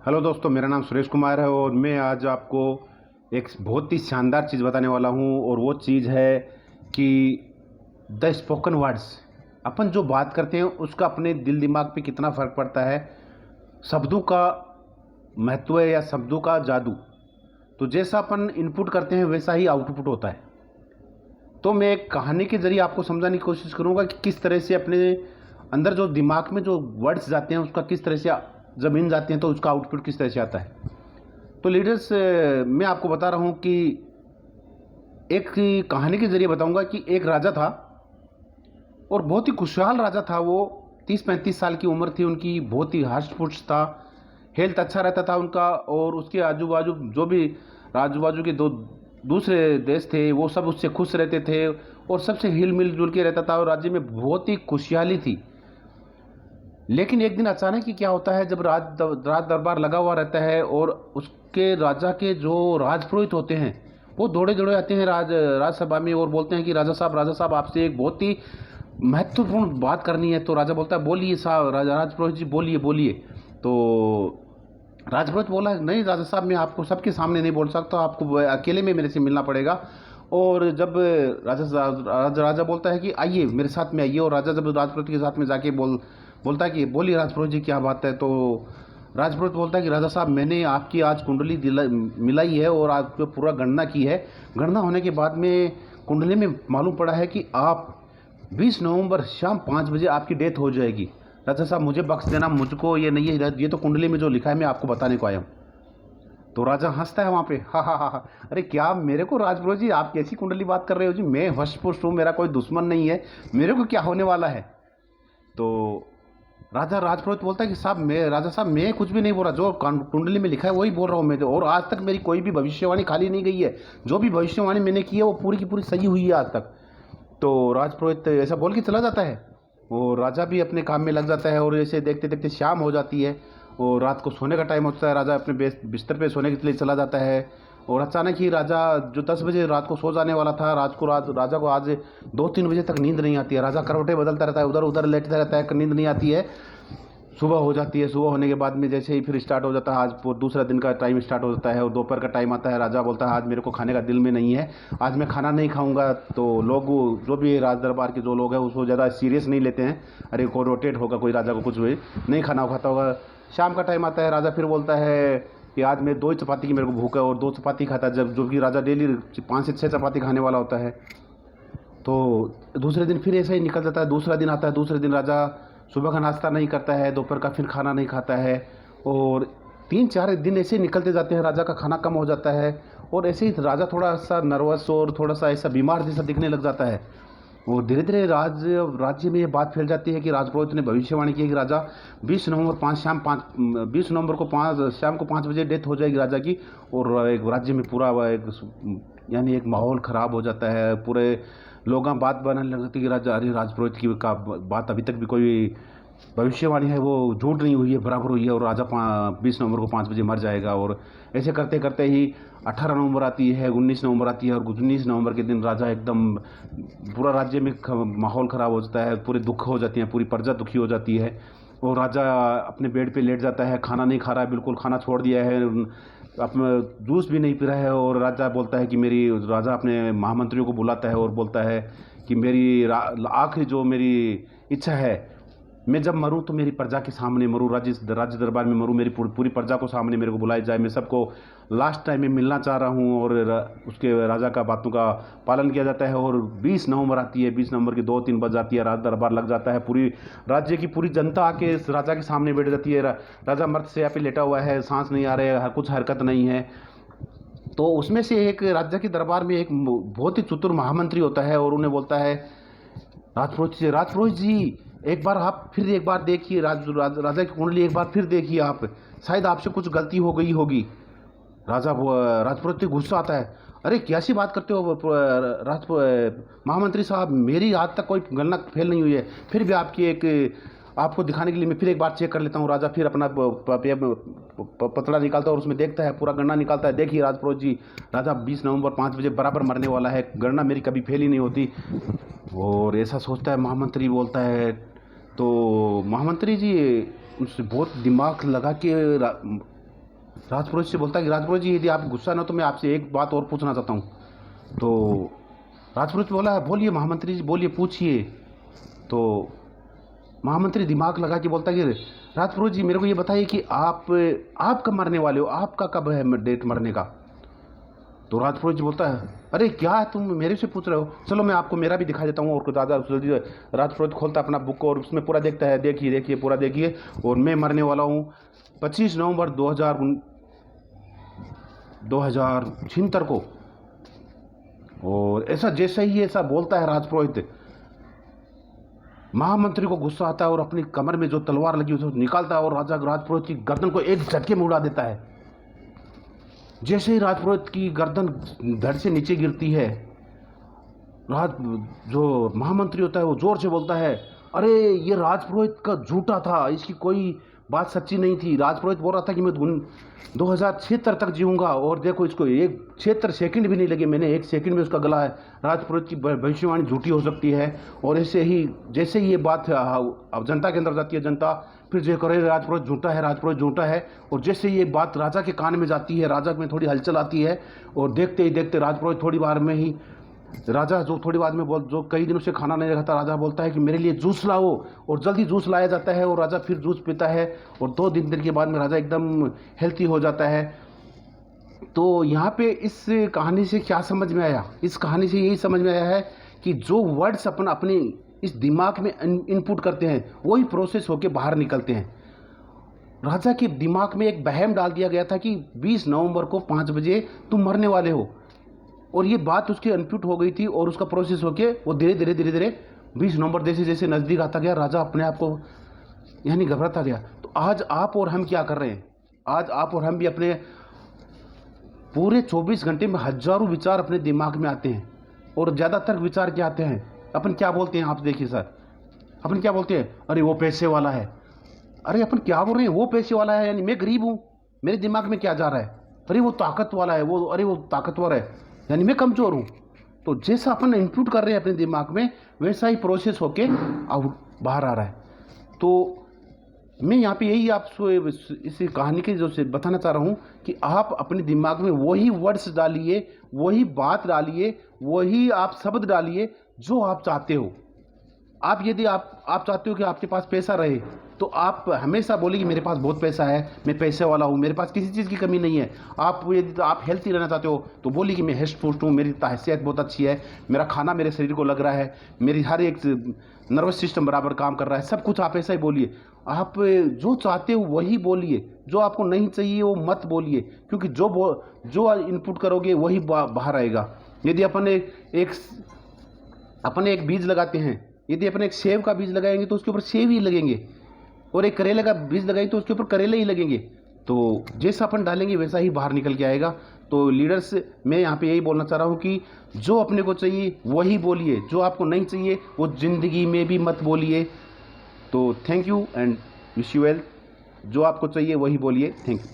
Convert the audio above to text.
Hello दोस्तों, मेरा नाम सुरेश कुमार है और मैं आज आपको एक बहुत ही शानदार चीज़ बताने वाला हूँ। और वो चीज़ है कि द स्पोकन वर्ड्स, अपन जो बात करते हैं उसका अपने दिल दिमाग पे कितना फ़र्क पड़ता है। शब्दों का महत्व है या शब्दों का जादू। तो जैसा अपन इनपुट करते हैं वैसा ही आउटपुट होता है। तो मैं एक कहानी के ज़रिए आपको समझाने की कोशिश करूँगा कि किस तरह से अपने अंदर जो दिमाग में जो वर्ड्स जाते हैं उसका किस तरह से ज़मीन जाती हैं तो उसका आउटपुट किस तरह से आता है। तो लीडर्स, मैं आपको बता रहा हूँ कि एक कहानी के ज़रिए बताऊँगा कि एक राजा था और बहुत ही खुशहाल राजा था। वो 30-35 साल की उम्र थी उनकी, बहुत ही हष्ट-पुष्ट था, हेल्थ अच्छा रहता था उनका। और उसके आजू-बाजू जो भी आजू बाजू के दो दूसरे देश थे वो सब उससे खुश रहते थे और सबसे हिल मिल जुल के रहता था और राज्य में बहुत ही खुशहाली थी। लेकिन एक दिन अचानक ही क्या होता है, जब राज दरबार लगा हुआ रहता है और उसके राजा के जो राजपुरोहित होते हैं वो दौड़े दौड़े आते हैं राजसभा में और बोलते हैं कि राजा साहब आपसे एक बहुत ही महत्वपूर्ण बात करनी है। तो राजा बोलता है बोलिए साहब, राजपुरोहित जी बोलिए बोलिए। तो राजपुरोहित बोला नहीं राजा साहब, मैं आपको सबके सामने नहीं बोल सकता, आपको अकेले में मेरे से मिलना पड़ेगा। और जब राजा बोलता है कि आइए मेरे साथ में आइए, और राजा जब राजपुरोहित के साथ में जाके बोलता है कि बोलिए राजपुरोहित जी क्या बात है। तो राजपुरोहित बोलता है कि राजा साहब, मैंने आपकी आज कुंडली मिलाई है और आपको पूरा गणना की है। गणना होने के बाद में कुंडली में मालूम पड़ा है कि आप 20 नवंबर शाम 5 बजे आपकी डेथ हो जाएगी। राजा साहब मुझे बख्श देना, मुझको ये नहीं है, ये तो कुंडली में जो लिखा है मैं आपको बताने को आया हूँ। तो राजा हंसता है वहाँ पे, हा हा हा हा, अरे क्या मेरे को राजपुरोहित जी आप कैसी कुंडली बात कर रहे हो जी, मैं हष्ट पुष्ट हूँ, मेरा कोई दुश्मन नहीं है, मेरे को क्या होने वाला है। तो राजपुरोहित बोलता है कि साहब मैं राजा साहब मैं कुछ भी नहीं बोल रहा, जो कुंडली में लिखा है वही बोल रहा हूँ मैं तो, और आज तक मेरी कोई भी भविष्यवाणी खाली नहीं गई है, जो भी भविष्यवाणी मैंने की है वो पूरी की पूरी सही हुई है आज तक। तो राजपुरोहित ऐसा बोल के चला जाता है और राजा भी अपने काम में लग जाता है। और ऐसे देखते देखते शाम हो जाती है और रात को सोने का टाइम होता है। राजा अपने बिस्तर पे सोने के लिए चला जाता है और अचानक ही राजा जो 10 बजे रात को सो जाने वाला था, राजा को आज 2-3 बजे तक नींद नहीं आती है। राजा करवटें बदलता रहता है, उधर उधर लेटता रहता है, नींद नहीं आती है। सुबह हो जाती है, सुबह होने के बाद में जैसे ही फिर स्टार्ट हो जाता है, आज दूसरा दिन का टाइम स्टार्ट हो जाता है और दोपहर का टाइम आता है। राजा बोलता है आज मेरे को खाने का दिल में नहीं है, आज मैं खाना नहीं खाऊंगा। तो लोग जो भी राज दरबार के जो लोग हैं उसको ज़्यादा सीरियस नहीं लेते हैं, अरे कोई रोटेट होगा, कोई राजा को कुछ हुए नहीं खाना खाता होगा। शाम का टाइम आता है, राजा फिर बोलता है कि आज मैं 2 ही चपाती की मेरे को भूख है, और 2 चपाती खाता है, जब जो कि राजा डेली 5 से 6 चपाती खाने वाला होता है। तो दूसरे दिन फिर ऐसा ही निकल जाता है, दूसरा दिन आता है, दूसरे दिन राजा सुबह का नाश्ता नहीं करता है, दोपहर का फिर खाना नहीं खाता है, और 3-4 दिन ऐसे ही निकलते जाते हैं। राजा का खाना कम हो जाता है और ऐसे ही राजा थोड़ा सा नर्वस और थोड़ा सा ऐसा बीमार जैसा दिखने लग जाता है। और धीरे धीरे राज्य में ये बात फैल जाती है कि राजपुरोहित ने भविष्यवाणी की है कि राजा 20 नवंबर को शाम को 5 बजे डेथ हो जाएगी राजा की। और एक राज्य में पूरा यानी एक माहौल ख़राब हो जाता है, पूरे लोग बात बनाने लग जाते हैं कि राजा, अरे राजपुरोहित की का बात अभी तक भी कोई भविष्यवाणी है वो झूठ नहीं हुई है, बराबर हुई है, और राजा 20 नवंबर को 5 बजे मर जाएगा। और ऐसे करते करते ही 18 नवंबर आती है, 19 नवंबर आती है, और 19 नवंबर के दिन राजा एकदम पूरा राज्य में माहौल ख़राब हो जाता है, पूरे दुख हो जाती है, पूरी प्रजा दुखी हो जाती है। और राजा अपने बेड पे लेट जाता है, खाना नहीं खा रहा है, बिल्कुल खाना छोड़ दिया है, अपना जूस भी नहीं पी रहा है। और राजा बोलता है कि राजा अपने महामंत्रियों को बुलाता है और बोलता है कि मेरी आखिरी जो मेरी इच्छा है, मैं जब मरूं तो मेरी प्रजा के सामने मरूं, राज्य दरबार में मरूं, मेरी पूरी प्रजा को सामने मेरे को बुलाया जाए, मैं सबको लास्ट टाइम में मिलना चाह रहा हूं। और उसके राजा का बातों का पालन किया जाता है। और 20 नवंबर आती है, 20 नवंबर की 2-3 बज जाती है, राज दरबार लग जाता है, पूरी राज्य की पूरी जनता आके इस राजा के सामने बैठ जाती है। राजा मर्द से यहाँ पे लेटा हुआ है, सांस नहीं आ रहे, कुछ हरकत नहीं है। तो उसमें से एक राज्य के दरबार में एक बहुत ही चतुर महामंत्री होता है और उन्हें बोलता है राजपुरोहित जी एक बार आप फिर एक बार देखिए, राजा की कुंडली एक बार फिर देखिए, आप शायद आपसे कुछ गलती हो गई होगी। राजपुरोहित को गुस्सा आता है, अरे कैसी बात करते हो महामंत्री साहब, मेरी आज तक कोई गणना फेल नहीं हुई है, फिर भी आपको दिखाने के लिए मैं फिर एक बार चेक कर लेता हूँ। राजा फिर अपना पतला निकालता है और उसमें देखता है, पूरा गणना निकालता है, देखिए राजपुरोहित जी, राजा 20 नवंबर 5 बजे बराबर मरने वाला है, गणना मेरी कभी फेल ही नहीं होती। और ऐसा सोचता है महामंत्री, बोलता है तो महामंत्री जी उनसे बहुत दिमाग लगा के राजपुरोहित से बोलता है कि राजपुरोहित जी यदि आप गुस्सा ना हो तो मैं आपसे एक बात और पूछना चाहता हूँ। तो राजपुरोहित बोला, बोलिए महामंत्री जी, बोलिए, पूछिए। तो महामंत्री दिमाग लगा के बोलता है कि राजपुरोहित जी मेरे को ये बताइए कि आप कब मरने वाले हो, आपका कब है डेट मरने का। तो राजपुरोहित जी बोलता है, अरे क्या तुम मेरे से पूछ रहे हो, चलो मैं आपको मेरा भी दिखा देता हूँ। और दादा राजपुरोहित खोलता अपना बुक और उसमें पूरा देखता है, देखिए देखिए पूरा देखिए, और मैं मरने वाला हूँ 25 नवंबर 2076 को। और ऐसा जैसे ही ऐसा बोलता है राजपुरोहित, महामंत्री को गुस्सा आता है और अपनी कमर में जो तलवार लगी उसे निकालता है और राजपुरोहित की गर्दन को एक झटके में उड़ा देता है। जैसे ही राजपुरोहित की गर्दन धड़ से नीचे गिरती है, जो महामंत्री होता है वो जोर से बोलता है, अरे ये राजपुरोहित का झूठा था, इसकी कोई बात सच्ची नहीं थी। राजपुरोहित बोल रहा था कि मैं 2076 तक जीऊँगा, और देखो इसको 76 सेकंड भी नहीं लगे, मैंने 1 सेकंड में उसका गला है। राजपुरोहित की भविष्यवाणी झूठी हो सकती है। और ऐसे ही जैसे ही ये बात अब जनता के अंदर जाती है, जनता फिर जो करे राजपुरोहित झूठा है, राजपुरोहित झूठा है। और जैसे ये बात राजा के कान में जाती है, राजा में थोड़ी हलचल आती है, और देखते ही देखते राजपुरोहित थोड़ी बार में ही, राजा जो थोड़ी बाद में जो कई दिनों से खाना नहीं रखा था, राजा बोलता है कि मेरे लिए जूस लाओ, और जल्दी जूस लाया जाता है और राजा फिर जूस पीता है, और 2 दिन के बाद में राजा एकदम हेल्थी हो जाता है। तो यहाँ पे इस कहानी से क्या समझ में आया? इस कहानी से यही समझ में आया है कि जो वर्ड्स अपने इस दिमाग में इनपुट करते हैं वही प्रोसेस होके बाहर निकलते हैं। राजा के दिमाग में एक वहम डाल दिया गया था कि 20 नवंबर को 5 बजे तुम मरने वाले हो, और ये बात उसके इनपुट हो गई थी, और उसका प्रोसेस होके वो धीरे धीरे 20 नवंबर जैसे जैसे नज़दीक आता गया, राजा अपने आप को यानी घबराता गया। तो आज आप और हम क्या कर रहे हैं? आज आप और हम भी अपने पूरे 24 घंटे में हजारों विचार अपने दिमाग में आते हैं, और ज़्यादातर विचार क्या आते हैं? अपन क्या बोलते हैं? आप देखिए सर, अपन क्या बोलते हैं? अरे वो पैसे वाला है। अरे अपन क्या बोल रहे हैं? वो पैसे वाला है, यानी मैं गरीब हूँ। मेरे दिमाग में क्या जा रहा है? अरे वो ताकत वाला है, वो अरे वो ताकतवर है, यानी मैं कमज़ोर हूँ। तो जैसा अपन इनपुट कर रहे हैं अपने दिमाग में, वैसा ही प्रोसेस होके आउट बाहर आ रहा है। तो मैं यहाँ पे यही आपको इस कहानी के जो से बताना चाह रहा हूँ कि आप अपने दिमाग में वही वर्ड्स डालिए, वही बात डालिए, वही आप शब्द डालिए जो आप चाहते हो। आप यदि आप चाहते हो कि आपके पास पैसा रहे, तो आप हमेशा बोलिए कि मेरे पास बहुत पैसा है, मैं पैसे वाला हूँ, मेरे पास किसी चीज़ की कमी नहीं है। आप यदि आप हेल्थी रहना चाहते हो तो बोलिए कि मैं हष्ट पुष्ट हूँ, मेरी हैसियत बहुत अच्छी है, मेरा खाना मेरे शरीर को लग रहा है, मेरी हर एक नर्वस सिस्टम बराबर काम कर रहा है, सब कुछ आप ऐसा ही बोलिए। आप जो चाहते हो वही बोलिए, जो आपको नहीं चाहिए वो मत बोलिए, क्योंकि जो इनपुट करोगे वही बाहर आएगा। यदि अपन एक बीज लगाते हैं, यदि अपन एक सेब का बीज लगाएंगे तो उसके ऊपर सेब ही लगेंगे, और एक करेले का बीज लगाएंगे तो उसके ऊपर करेले ही लगेंगे। तो जैसा अपन डालेंगे वैसा ही बाहर निकल के आएगा। तो लीडर्स, मैं यहाँ पे यही बोलना चाह रहा हूँ कि जो अपने को चाहिए वही बोलिए, जो आपको नहीं चाहिए वो ज़िंदगी में भी मत बोलिए। तो thank you and wish you well. जो आपको चाहिए वही बोलिए। Thank you.